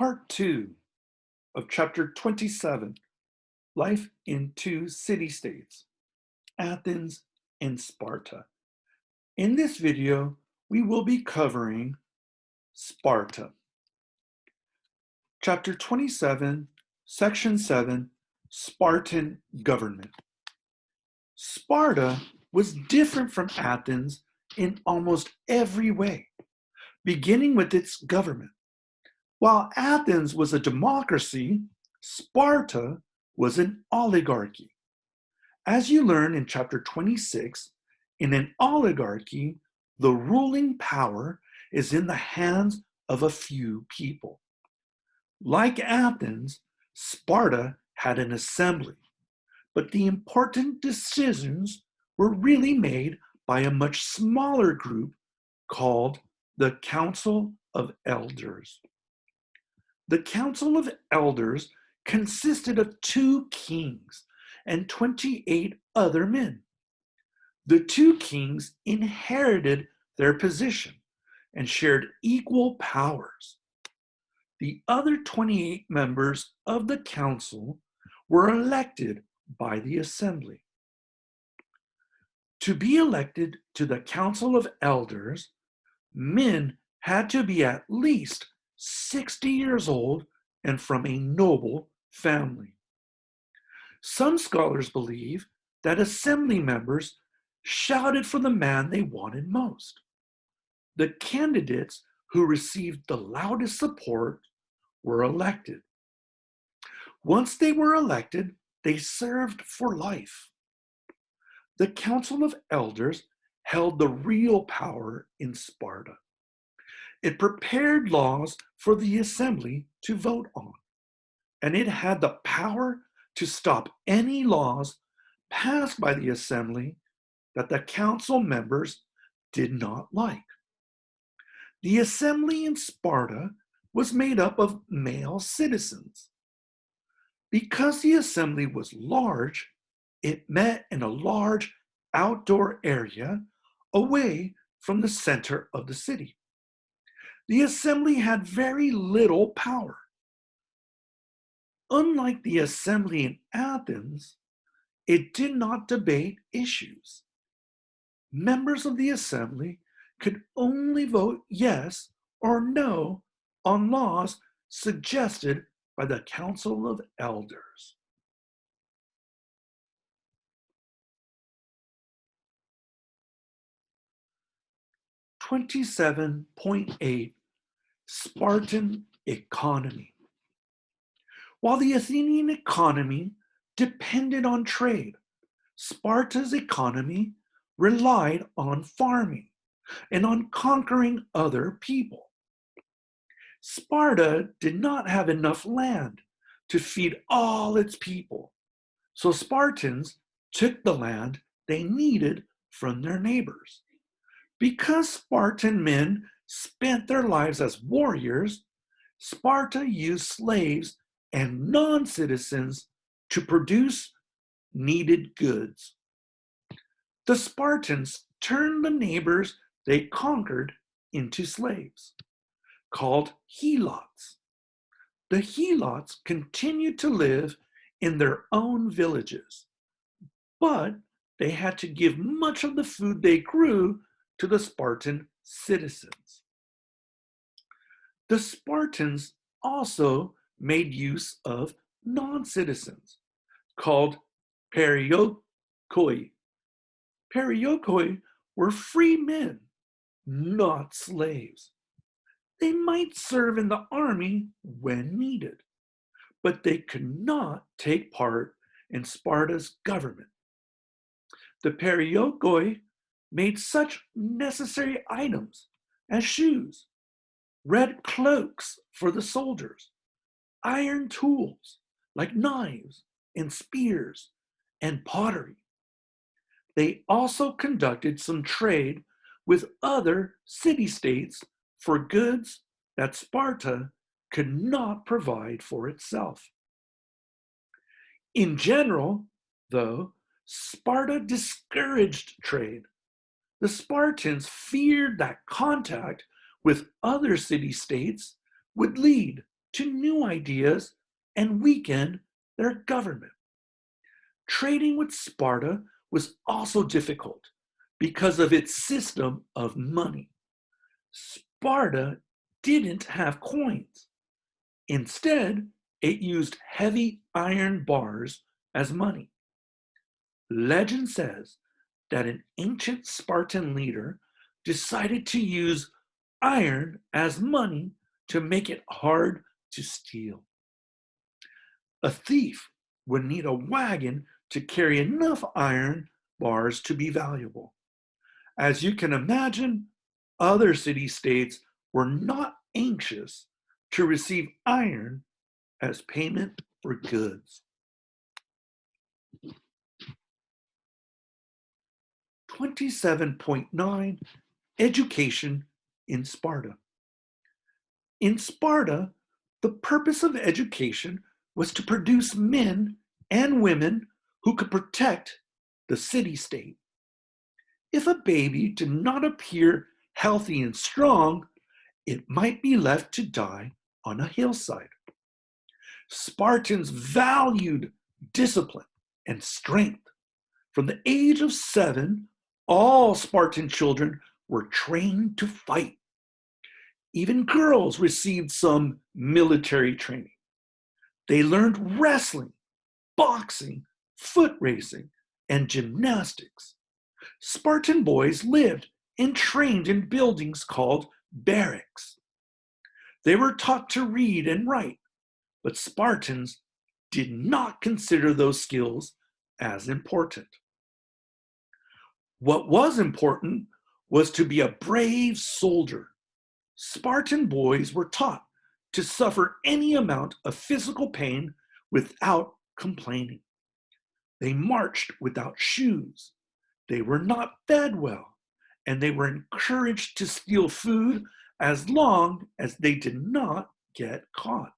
Part 2 of Chapter 27, Life in Two City-States, Athens and Sparta. In this video, we will be covering Sparta. Chapter 27, Section 7, Spartan Government. Sparta was different from Athens in almost every way, beginning with its government. While Athens was a democracy, Sparta was an oligarchy. As you learn in chapter 26, in an oligarchy, the ruling power is in the hands of a few people. Like Athens, Sparta had an assembly, but the important decisions were really made by a much smaller group called the Council of Elders. The Council of Elders consisted of 2 kings and 28 other men. The 2 kings inherited their position and shared equal powers. The other 28 members of the council were elected by the assembly. To be elected to the Council of Elders, men had to be at least 60 years old and from a noble family. Some scholars believe that assembly members shouted for the man they wanted most. The candidates who received the loudest support were elected. Once they were elected, they served for life. The Council of Elders held the real power in Sparta. It prepared laws for the assembly to vote on, and it had the power to stop any laws passed by the assembly that the council members did not like. The assembly in Sparta was made up of male citizens. Because the assembly was large, it met in a large outdoor area away from the center of the city. The assembly had very little power. Unlike the assembly in Athens, it did not debate issues. Members of the assembly could only vote yes or no on laws suggested by the Council of Elders. (27.8) Spartan economy. While the Athenian economy depended on trade, Sparta's economy relied on farming and on conquering other people. Sparta did not have enough land to feed all its people, so Spartans took the land they needed from their neighbors. Because Spartan men spent their lives as warriors, Sparta used slaves and non-citizens to produce needed goods. The Spartans turned the neighbors they conquered into slaves, called helots. The helots continued to live in their own villages, but they had to give much of the food they grew to the Spartan citizens. The Spartans also made use of non-citizens, called periokoi. Periokoi were free men, not slaves. They might serve in the army when needed, but they could not take part in Sparta's government. The periokoi made such necessary items as shoes, red cloaks for the soldiers, iron tools like knives and spears, and pottery. They also conducted some trade with other city-states for goods that Sparta could not provide for itself. In general, though, Sparta discouraged trade. The Spartans feared that contact with other city-states would lead to new ideas and weaken their government. Trading with Sparta was also difficult because of its system of money. Sparta didn't have coins. Instead, it used heavy iron bars as money. Legend says that an ancient Spartan leader decided to use iron as money to make it hard to steal. A thief would need a wagon to carry enough iron bars to be valuable. As you can imagine, other city states were not anxious to receive iron as payment for goods. 27.9 Education in Sparta. In Sparta, the purpose of education was to produce men and women who could protect the city state. If a baby did not appear healthy and strong, it might be left to die on a hillside. Spartans valued discipline and strength. From the age of 7, all Spartan children were trained to fight. Even girls received some military training. They learned wrestling, boxing, foot racing, and gymnastics. Spartan boys lived and trained in buildings called barracks. They were taught to read and write, but Spartans did not consider those skills as important. What was important was to be a brave soldier. Spartan boys were taught to suffer any amount of physical pain without complaining. They marched without shoes. They were not fed well, and they were encouraged to steal food as long as they did not get caught.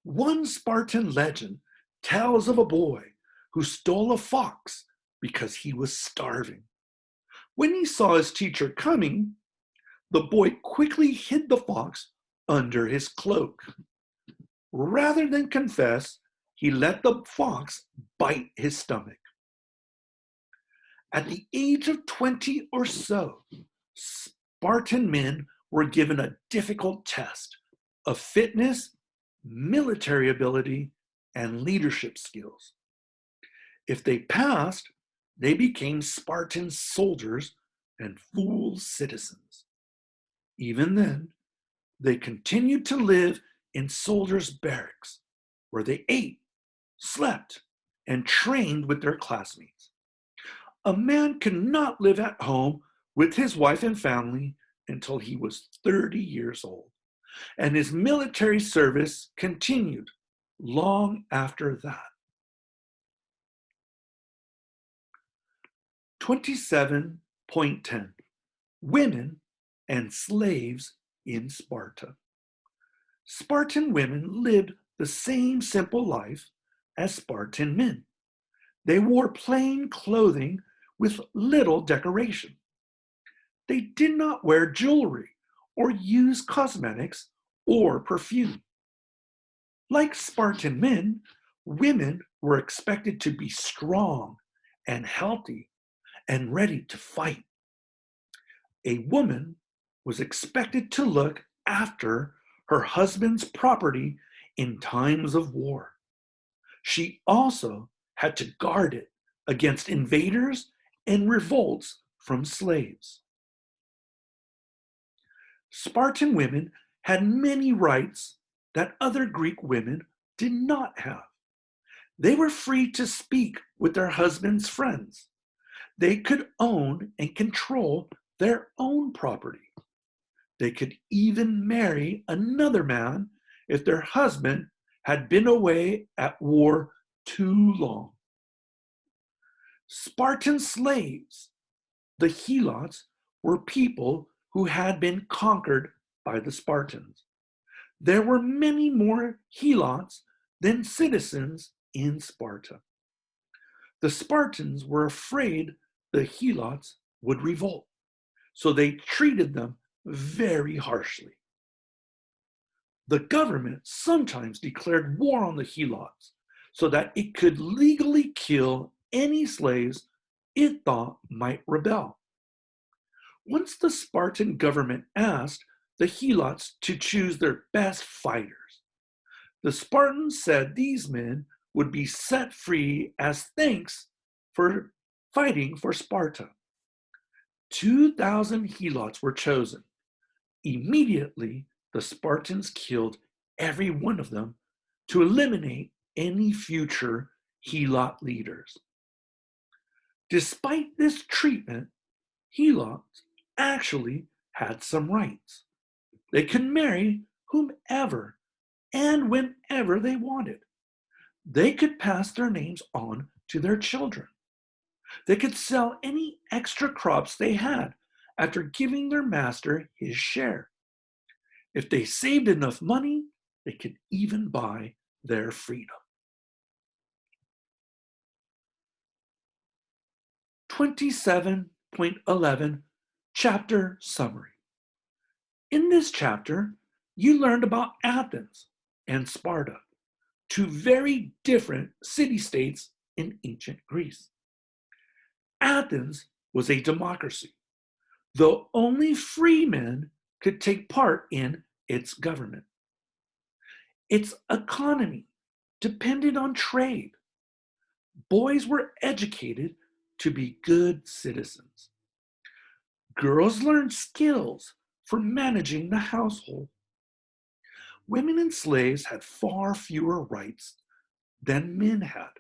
One Spartan legend tells of a boy who stole a fox because he was starving. When he saw his teacher coming, the boy quickly hid the fox under his cloak. Rather than confess, he let the fox bite his stomach. At the age of 20 or so, Spartan men were given a difficult test of fitness, military ability, and leadership skills. If they passed, they became Spartan soldiers and full citizens. Even then, they continued to live in soldiers' barracks, where they ate, slept, and trained with their classmates. A man could not live at home with his wife and family until he was 30 years old, and his military service continued long after that. 27.10 Women and Slaves in Sparta. Spartan women lived the same simple life as Spartan men. They wore plain clothing with little decoration. They did not wear jewelry or use cosmetics or perfume. Like Spartan men, women were expected to be strong and healthy and ready to fight. A woman was expected to look after her husband's property in times of war. She also had to guard it against invaders and revolts from slaves. Spartan women had many rights that other Greek women did not have. They were free to speak with their husbands' friends. They could own and control their own property. They could even marry another man if their husband had been away at war too long. Spartan slaves, the helots, were people who had been conquered by the Spartans. There were many more helots than citizens in Sparta. The Spartans were afraid the helots would revolt, so they treated them very harshly. The government sometimes declared war on the Helots so that it could legally kill any slaves it thought might rebel. Once the Spartan government asked the Helots to choose their best fighters, the Spartans said these men would be set free as thanks for fighting for Sparta. 2,000 Helots were chosen. Immediately, the Spartans killed every one of them to eliminate any future Helot leaders. Despite this treatment, Helots actually had some rights. They could marry whomever and whenever they wanted. They could pass their names on to their children. They could sell any extra crops they had after giving their master his share. If they saved enough money, they could even buy their freedom. 27.11 Chapter Summary. In this chapter, you learned about Athens and Sparta, two very different city-states in ancient Greece. Athens was a democracy, though only free men could take part in its government. Its economy depended on trade. Boys were educated to be good citizens. Girls learned skills for managing the household. Women and slaves had far fewer rights than men had.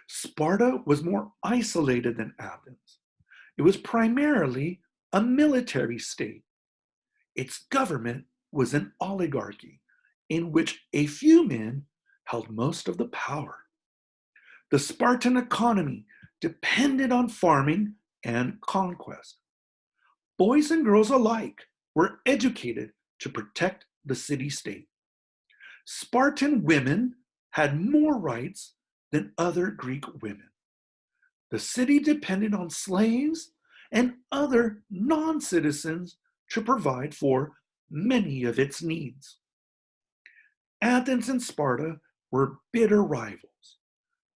Sparta was more isolated than Athens. It was primarily a military state. Its government was an oligarchy in which a few men held most of the power. The Spartan economy depended on farming and conquest. Boys and girls alike were educated to protect the city-state. Spartan women had more rights than other Greek women. The city depended on slaves and other non-citizens to provide for many of its needs. Athens and Sparta were bitter rivals,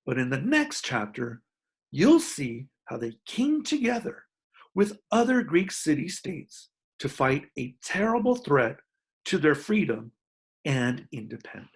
but in the next chapter, you'll see how they came together with other Greek city-states to fight a terrible threat to their freedom and independence.